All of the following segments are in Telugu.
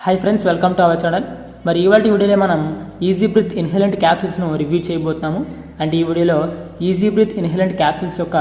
Hi friends, welcome to our channel. మరి ఇవాళ వీడియోలో మనం ఈజీ బ్రీత్ ఇన్హేలెంట్ క్యాప్సూల్స్ను రివ్యూ చేయబోతున్నాము. అండ్ ఈ వీడియోలో ఈజీ బ్రీత్ ఇన్హేలెంట్ క్యాప్సూల్స్ యొక్క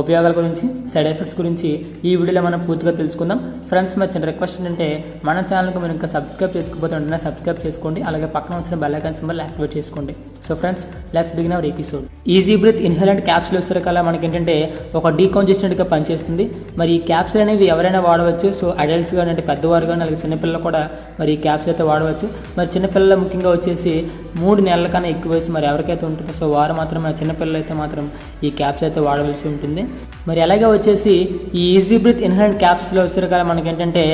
ఉపయోగాల గురించి, సైడ్ ఎఫెక్ట్స్ గురించి ఈ వీడియోలో మనం పూర్తిగా తెలుసుకుందాం. ఫ్రెండ్స్, మా చిన్న రిక్వెస్ట్ ఏంటంటే మన ఛానల్కి మీరు ఇంకా సబ్స్క్రైబ్ చేసుకోకపోతే ఉంటేనే సబ్స్క్రైబ్ చేసుకోండి. అలాగే పక్కన వచ్చిన బెల్ ఐకాన్ సింబల్ యాక్టివేట్ చేసుకోండి. So friends, let's begin our episode. Easi Breathe inhalant capsule వచ్చేసరికల్లా మనకి ఏంటంటే ఒక డీకంజెస్టెంట్గా పనిచేస్తుంది. మరి ఈ క్యాప్సూల్ అనేవి ఎవరైనా వాడవచ్చు. సో అడల్ట్స్ కానీ, అంటే పెద్దవారు కానీ, అలాగే చిన్నపిల్లలు కూడా మరి ఈ క్యాప్సూల్ అయితే వాడవచ్చు. మరి చిన్నపిల్లలు ముఖ్యంగా వచ్చేసి 3 నెలల కన్నా ఎక్కువ వయసు మరి ఎవరికైతే ఉంటుందో సో వారు మాత్రమే, చిన్నపిల్లలు అయితే మాత్రం ఈ క్యాప్సూల్ అయితే వాడవలసి ఉంటుంది. మరి అలాగే వచ్చేసి ఈ ఈజీ బ్రీత్ ఇన్హేలెంట్ క్యాప్సూల్ వచ్చేసరికల్లా మనకి ఏంటంటే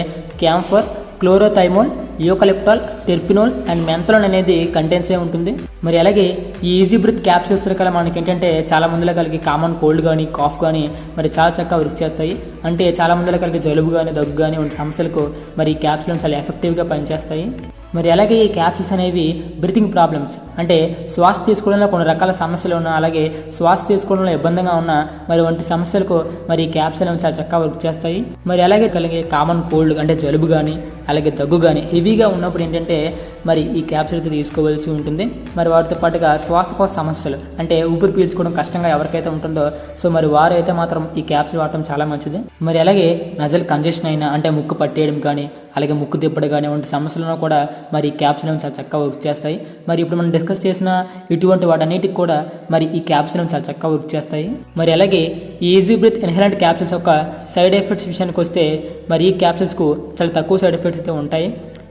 క్యాంఫర్, క్లోరోథైమోల్, యూకలిప్టాల్, టెర్పినోల్ అండ్ మెంథలాన్ అనేది కంటెంట్స్ ఉంటుంది. మరి అలాగే ఈ ఈజీ బ్రీత్ క్యాప్సూల్స్ రకాల మనకి ఏంటంటే చాలా మందిలో కలిగి కామన్ కోల్డ్ కానీ, కాఫ్ కానీ మరి చాలా చక్కగా వర్క్ చేస్తాయి. అంటే చాలా మందిలో కలిగి జలుబు కానీ, దగ్గు కానీ వంటి సమస్యలకు మరి ఈ క్యాప్సూల్స్ చాలా ఎఫెక్టివ్గా పనిచేస్తాయి. మరి అలాగే ఈ క్యాప్సూల్స్ అనేవి బ్రీతింగ్ ప్రాబ్లమ్స్, అంటే శ్వాస తీసుకోవడంలో కొన్ని రకాల సమస్యలు ఉన్నా, అలాగే శ్వాస తీసుకోవడంలో ఇబ్బందిగా ఉన్న మరి వంటి సమస్యలకు మరి ఈ క్యాప్సూల్ అనేవి చాలా చక్కగా వర్క్ చేస్తాయి. మరి అలాగే కలిగే కామన్ కోల్డ్ అంటే జలుబు కానీ, అలాగే దగ్గు కానీ హెవీగా ఉన్నప్పుడు ఏంటంటే మరి ఈ క్యాప్సూల్ అయితే తీసుకోవాల్సి ఉంటుంది. మరి వాటితో పాటుగా శ్వాసకోశ సమస్యలు, అంటే ఊపిరి పీల్చుకోవడం కష్టంగా ఎవరికైతే ఉంటుందో సో మరి వారు అయితే మాత్రం ఈ క్యాప్సూల్ వాడటం చాలా మంచిది. మరి అలాగే నజల్ కంజెషన్ అయినా, అంటే ముక్కు పట్టేయడం కానీ, అలాగే ముక్కు తిప్పడం కానీ వంటి సమస్యలను కూడా మరి ఈ క్యాప్సూల్ చాలా చక్కగా వర్క్ చేస్తాయి. మరి ఇప్పుడు మనం డిస్కస్ చేసిన ఇటువంటి వాటన్నిటికి కూడా మరి ఈ క్యాప్సూల్ చాలా చక్కగా వర్క్ చేస్తాయి. మరి అలాగే ఈ ఈజీ బ్రీత్ ఇన్హేలెంట్ క్యాప్సూల్స్ యొక్క సైడ్ ఎఫెక్ట్స్ విషయానికి వస్తే మరి ఈ క్యాప్సూల్స్కు చాలా తక్కువ సైడ్ ఎఫెక్ట్స్ అయితే ఉంటాయి.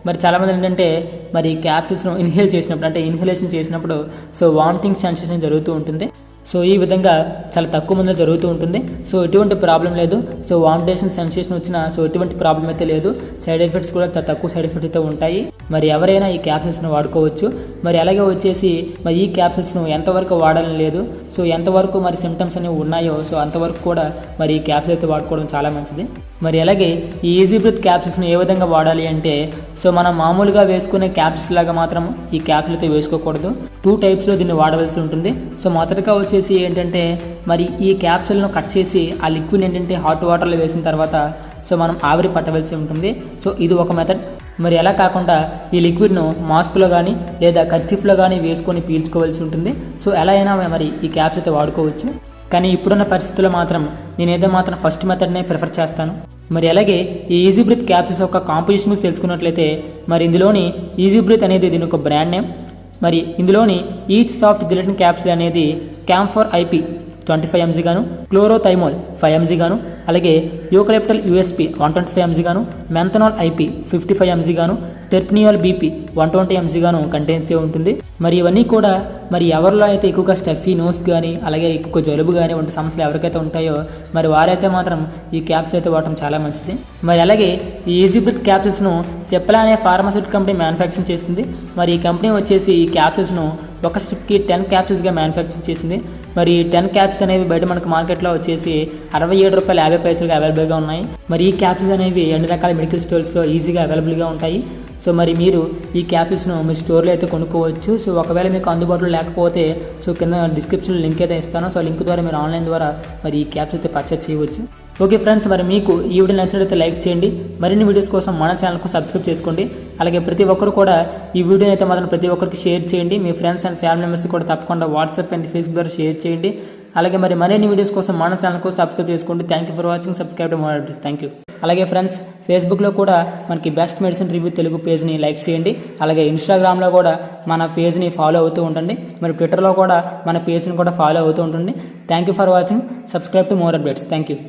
మరి చాలామంది ఏంటంటే మరి క్యాప్సూల్స్ను ఇన్హేల్ చేసినప్పుడు, అంటే ఇన్హలేషన్ చేసినప్పుడు సో వామిటింగ్ సెన్సేషన్ జరుగుతూ ఉంటుంది. సో ఈ విధంగా చాలా తక్కువ మందిలో జరుగుతూ ఉంటుంది. సో ఎటువంటి ప్రాబ్లం లేదు. సో వామిటేషన్ సెన్సేషన్ వచ్చినా సో ఎటువంటి ప్రాబ్లం అయితే లేదు. సైడ్ ఎఫెక్ట్స్ కూడా తక్కువ సైడ్ ఎఫెక్ట్స్ అయితే ఉంటాయి. మరి ఎవరైనా ఈ క్యాప్సూల్స్ను వాడుకోవచ్చు. మరి అలాగే వచ్చేసి మరి ఈ క్యాప్సూల్స్ను ఎంతవరకు వాడాలని లేదు. సో ఎంతవరకు మరి సిమ్టమ్స్ అనేవి ఉన్నాయో సో అంతవరకు కూడా మరి ఈ క్యాప్సూల్ అయితే వాడుకోవడం చాలా మంచిది. మరి అలాగే ఈ ఈజీ బ్రీత్ క్యాప్సూల్స్ను ఏ విధంగా వాడాలి అంటే సో మనం మామూలుగా వేసుకునే క్యాప్సూల్స్ లాగా మాత్రం ఈ క్యాప్సూల్ అయితే వేసుకోకూడదు. 2 టైప్స్లో దీన్ని వాడవలసి ఉంటుంది. సో మొదటగా వచ్చేసి ఏంటంటే మరి ఈ క్యాప్సూల్ను కట్ చేసి ఆ లిక్విడ్ ఏంటంటే హాట్ వాటర్లో వేసిన తర్వాత సో మనం ఆవిరి పట్టవలసి ఉంటుంది. సో ఇది ఒక మెథడ్. మరి ఎలా కాకుండా ఈ లిక్విడ్ను మాస్క్లో కానీ లేదా కర్చీఫ్లో కానీ వేసుకొని పీల్చుకోవాల్సి ఉంటుంది. సో ఎలా అయినా మరి ఈ క్యాప్సూల్ అయితే వాడుకోవచ్చు. కానీ ఇప్పుడున్న పరిస్థితుల్లో మాత్రం నేనేదో మాత్రం ఫస్ట్ మెథడ్నే ప్రిఫర్ చేస్తాను. మరి అలాగే ఈ ఈజీ బ్రీత్ క్యాప్సూల్స్ యొక్క కాంపోజిషన్ గురించి తెలుసుకున్నట్లయితే మరి ఇందులోని ఈజీ బ్రీత్ అనేది దీని ఒక బ్రాండ్ నేమ్. మరి ఇందులోని ఈచ్ సాఫ్ట్ జిలెటిన్ క్యాప్సూల్ అనేది క్యాంఫర్ ఐపీ 25 mg గాను, క్లోరోథైమోల్ 5 mg గాను, అలాగే యూకలిప్టల్ యూఎస్పీ 125 mg గాను, మెంథనాల్ ఐపీ 55 mg గాను, టెర్పినియోల్ బీపీ 120 mg గాను కంటెంట్స్ ఉంటుంది. మరి ఇవన్నీ కూడా మరి ఎవరిలో అయితే ఎక్కువగా స్టఫీ నోస్ కానీ, అలాగే ఎక్కువ జలుబు కానీ వంటి సమస్యలు ఎవరికైతే ఉంటాయో మరి వారైతే మాత్రం ఈ క్యాప్సూల్ అయితే వాడటం చాలా మంచిది. మరి అలాగే ఈ ఈజీ బ్రీత్ క్యాప్సూల్స్ను సెప్లా అనే ఫార్మాస్యూటికల్ కంపెనీ మ్యానుఫ్యాక్చరింగ్ చేసింది. మరి ఈ కంపెనీ వచ్చేసి ఈ క్యాప్సూల్స్ను ఒక స్ట్రిప్కి 10 క్యాప్సూల్స్గా మ్యానుఫ్యాక్చరింగ్ చేసింది. మరి 10 క్యాప్స్ అనేవి బయట మనకు మార్కెట్లో వచ్చేసి ₹67.50 అవైలబుల్గా ఉన్నాయి. మరి ఈ క్యాప్సూల్స్ అనేవి అన్ని రకాల మెడికల్ స్టోర్స్లో ఈజీగా అవైలబుల్గా ఉంటాయి. సో మరి మీరు ఈ క్యాప్సూల్స్ను మీ స్టోర్లో అయితే కొనుక్కోవచ్చు. సో ఒకవేళ మీకు అందుబాటులో లేకపోతే సో కింద డిస్క్రిప్షన్లో లింక్ అయితే ఇస్తాను. సో లింక్ ద్వారా మీరు ఆన్లైన్ ద్వారా మరి ఈ క్యాప్సూల్ అయితే పర్చేస్ చేయవచ్చు. ఓకే ఫ్రెండ్స్, మరి మీకు ఈ వీడియో నచ్చినట్లయితే లైక్ చేయండి. మరిన్ని వీడియోస్ కోసం మన ఛానల్కు సబ్స్క్రైబ్ చేసుకోండి. అలాగే ప్రతి ఒక్కరు కూడా ఈ వీడియోని అయితే మాత్రం ప్రతి ఒక్కరికి షేర్ చేయండి. మీ ఫ్రెండ్స్ అండ్ ఫ్యామిలీ మెంబర్స్ కూడా తప్పకుండా వాట్సాప్ అండ్ ఫేస్బుక్ ద్వారా షేర్ చేయండి. అలాగే మరి మరిన్ని వీడియోస్ కోసం మన ఛానల్కు సబ్స్క్రైబ్ చేసుకోండి. Thank you for watching. Subscribe to more updates. Thank you. అలాగే ఫ్రెండ్స్, ఫేస్బుక్లో కూడా మనకి బెస్ట్ మెడిసిన్ రివ్యూ తెలుగు పేజ్ని లైక్ చేయండి. అలాగే ఇన్స్టాగ్రామ్లో కూడా మన పేజ్ని ఫాలో అవుతూ ఉండండి. మరి ట్విట్టర్లో కూడా మన పేజ్ని కూడా ఫాలో అవుతూ ఉండండి. Thank you for watching. Subscribe to more updates. Thank you.